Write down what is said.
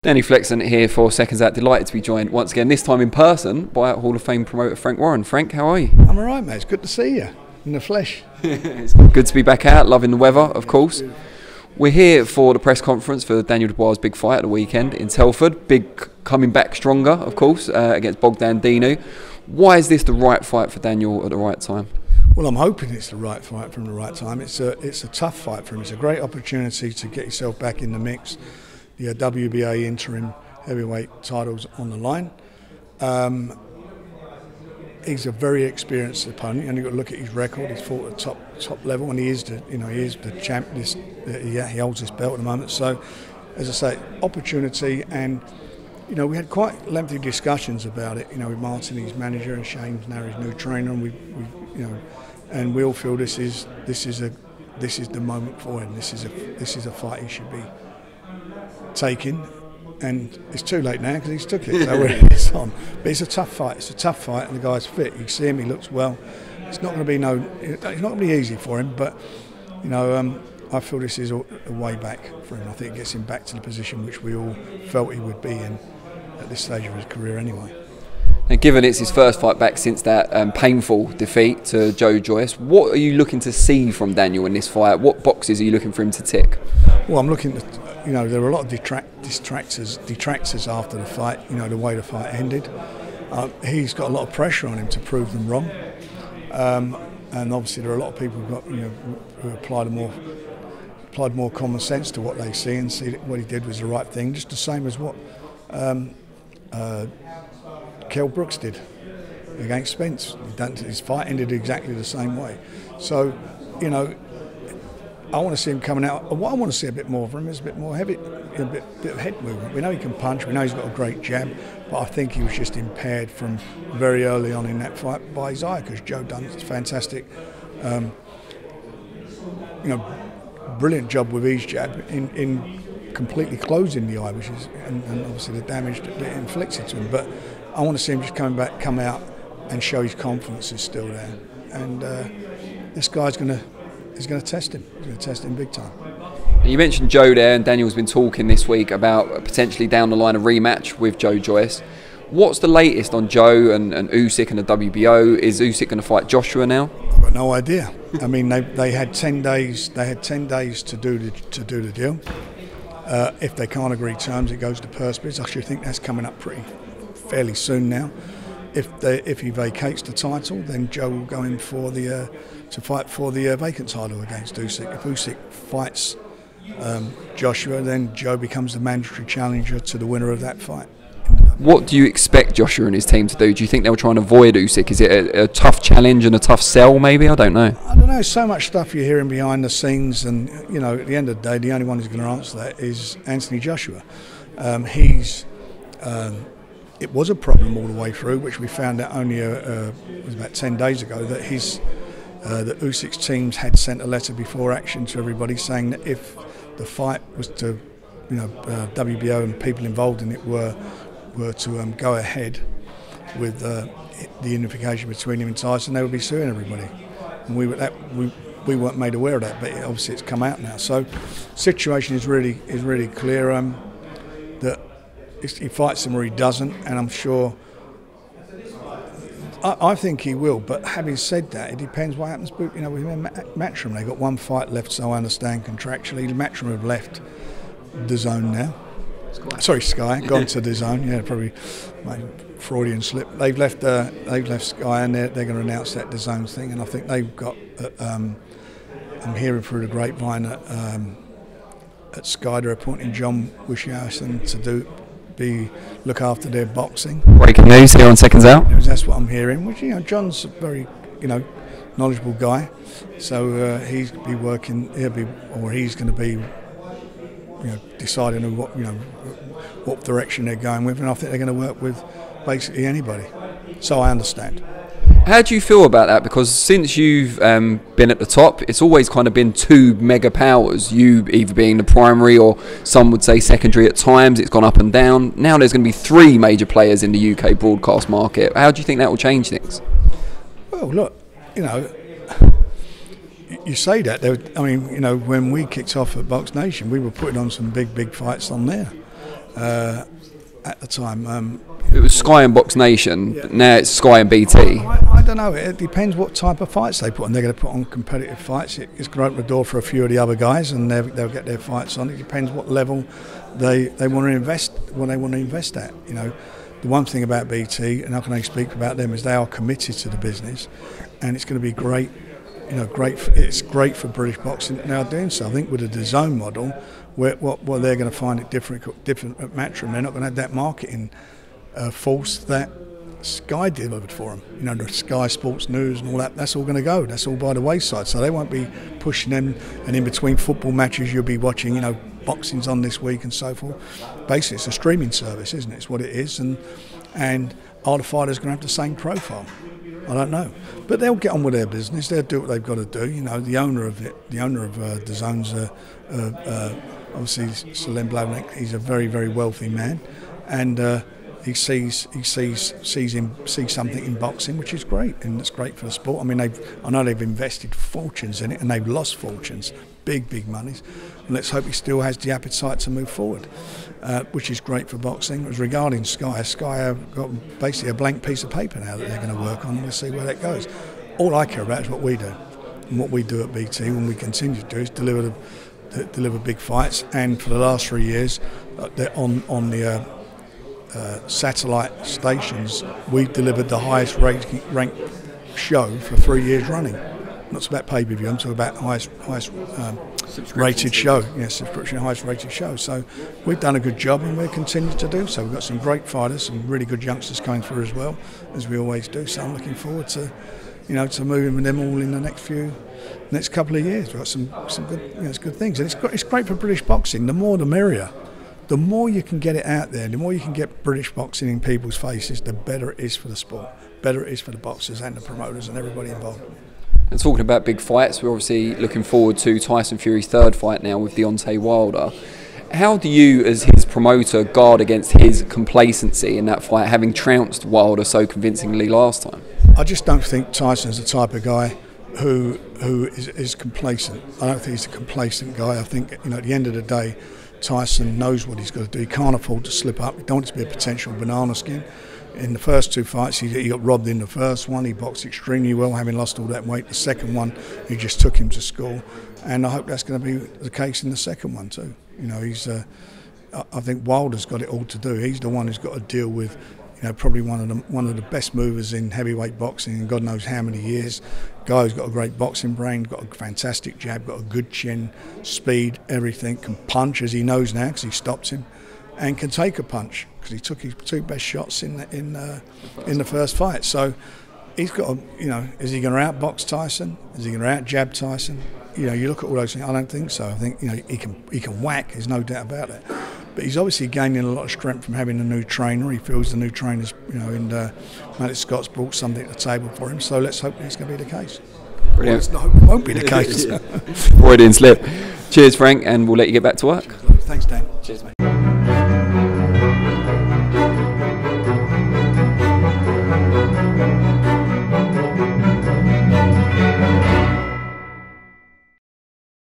Danny Flexon here for Seconds Out. Delighted to be joined once again, this time in person, by Hall of Fame promoter Frank Warren. Frank, how are you? I'm alright, mate. It's good to see you in the flesh. It's good to be back out, loving the weather, of course. We're here for the press conference for Daniel Dubois' big fight at the weekend in Telford. Big coming back stronger, of course, against Bogdan, Dinu. Why is this the right fight for Daniel at the right time? Well, I'm hoping it's the right fight from the right time. It's a tough fight for him. It's a great opportunity to get yourself back in the mix. The WBA interim heavyweight titles on the line. He's a very experienced opponent, and you've got to look at his record. He's fought at top level, and he is the champ. He holds this belt at the moment. So, as I say, opportunity, and we had quite lengthy discussions about it. With Martin, his manager, and Shane's now his new trainer, and and we all feel this is the moment for him. This is a fight he should be taking. And it's too late now because he's took it, so it's on. But it's a tough fight. It's a tough fight, and the guy's fit. You see him; he looks well. It's not going to be it's not going to be easy for him. But I feel this is a way back for him. I think it gets him back to the position which we all felt he would be in at this stage of his career, anyway. Now, given it's his first fight back since that painful defeat to Joe Joyce, what are you looking to see from Daniel in this fight? What boxes are you looking for him to tick? Well, I'm looking at. There were a lot of detractors after the fight. The way the fight ended. He's got a lot of pressure on him to prove them wrong, and obviously there are a lot of people who applied more common sense to what they see and see that what he did was the right thing, just the same as what Kell Brooks did against Spence. His fight ended exactly the same way. So, I want to see him coming out. What I want to see a bit more from him is a bit more heavy, a bit of head movement. We know he can punch. We know he's got a great jab, but I think he was just impaired from very early on in that fight by his eye, because Joe done a fantastic, brilliant job with his jab in completely closing the eye, which is and obviously the damage that it inflicted to him. But I want to see him just come out and show his confidence is still there. And this guy's going to. He's going to test him. He's going to test him big time. You mentioned Joe there, and Daniel's been talking this week about potentially down the line a rematch with Joe Joyce. What's the latest on Joe and Usyk and the WBO? Is Usyk going to fight Joshua now? I've got no idea. I mean, they had 10 days. They had 10 days to do the deal. If they can't agree terms, it goes to purse bids. I actually think that's coming up fairly soon now. If he vacates the title, then Joe will go in for to fight for the vacant title against Usyk. If Usyk fights Joshua, then Joe becomes the mandatory challenger to the winner of that fight. What do you expect Joshua and his team to do? Do you think they'll try and avoid Usyk? Is it a tough challenge and a tough sell, maybe? I don't know. I don't know. So much stuff you're hearing behind the scenes, and at the end of the day, the only one who's going to answer that is Anthony Joshua. It was a problem all the way through, which we found out only was about 10 days ago, that that Usyk's teams had sent a letter before action to everybody saying that if the fight was to, WBO and people involved in it were to go ahead with the unification between him and Tyson, they would be suing everybody. And we weren't made aware of that, but obviously it's come out now. So, situation is really clear. That he fights him or he doesn't, and I'm sure. I think he will, but having said that, it depends what happens. With Matchroom, they've got one fight left, so I understand contractually. Matchroom have left DAZN now. Sky, gone to DAZN. Yeah, probably Freudian slip. They've left Sky, and they're going to announce that DAZN thing. And I think they've got. I'm hearing through the grapevine at Sky they're appointing John Wisharson to look after their boxing. Breaking news here on Seconds Out. That's what I'm hearing. Which John's a very knowledgeable guy, so he's going to be deciding what direction they're going with, and I think they're going to work with basically anybody. So I understand. How do you feel about that? Because since you've been at the top, it's always kind of been two mega powers, you either being the primary or some would say secondary at times. It's gone up and down. Now there's going to be three major players in the UK broadcast market. How do you think that will change things? Well, look, you say that. When we kicked off at Box Nation, we were putting on some big fights on there. at the time. It was Sky and Box Nation, Yeah. but now it's Sky and BT. I don't know. It depends what type of fights they put on. They're going to put on competitive fights. It's going to open the door for a few of the other guys, and they'll get their fights on. It depends what level they want to invest. What they want to invest at. You know, the one thing about BT, and I can only speak about them, is they are committed to the business, and it's going to be great. You know, it's great for British boxing now doing so. I think with the DAZN model, what they're going to find it different at Matchroom. They're not going to have that marketing force that Sky delivered for them. You know, the Sky Sports News and all that. That's all going to go. That's all by the wayside. So they won't be pushing them. And in between football matches, you'll be watching. You know, boxing's on this week and so forth. Basically, it's a streaming service, isn't it? It's what it is. And are the fighters going to have the same profile? I don't know, but they'll get on with their business. They'll do what they've got to do. You know, the owner of DAZN's obviously Salim Blavnik. He's a very, very wealthy man, and he sees something in boxing, which is great, and it's great for the sport. I mean, I know they've invested fortunes in it, and they've lost fortunes, big monies. And let's hope he still has the appetite to move forward, which is great for boxing. As regarding Sky have got basically a blank piece of paper now that they're going to work on, and we'll see where that goes. All I care about is what we do, and what we do at BT, when we continue to do, is deliver big fights. And for the last 3 years, on the satellite stations, we've delivered the highest ranked show for 3 years running. Not about pay-per-view, I'm talking about highest rated show. Yes, subscription highest rated show. So we've done a good job, and we'll continue to do so. We've got some great fighters, some really good youngsters coming through as well, as we always do. So I'm looking forward to, you know, to moving with them all in the next couple of years. We've got some good, you know, it's good things, and it's great for British boxing. The more, the merrier. The more you can get it out there, the more you can get British boxing in people's faces, the better it is for the sport, better it is for the boxers and the promoters and everybody involved. And talking about big fights, we're obviously looking forward to Tyson Fury's third fight now with Deontay Wilder. How do you, as his promoter, guard against his complacency in that fight, having trounced Wilder so convincingly last time? I just don't think Tyson's the type of guy who is complacent. I don't think he's a complacent guy. I think, you know, at the end of the day, Tyson knows what he's got to do. He can't afford to slip up. He don't want it to be a potential banana skin. In the first two fights, he got robbed in the first one. He boxed extremely well, having lost all that weight. The second one, he just took him to school. And I hope that's going to be the case in the second one too. You know, I think Wilder's got it all to do. He's the one who's got to deal with, you know, probably one of the best movers in heavyweight boxing in God knows how many years. Guy who's got a great boxing brain, got a fantastic jab, got a good chin, speed, everything. Can punch, as he knows now, because he stopped him, and can take a punch because he took his two best shots in the first fight. So he's got to, you know, is he going to outbox Tyson? Is he going to out-jab Tyson? You know, you look at all those things. I don't think so. I think, you know, he can whack. There's no doubt about it. But he's obviously gaining a lot of strength from having a new trainer. He feels the new trainer's, you know, and Matty Scott's brought something to the table for him. So let's hope it's going to be the case. Brilliant. Well, it won't be the case. Freudian slip. Cheers, Frank, and we'll let you get back to work. Thanks, Dan. Cheers, mate.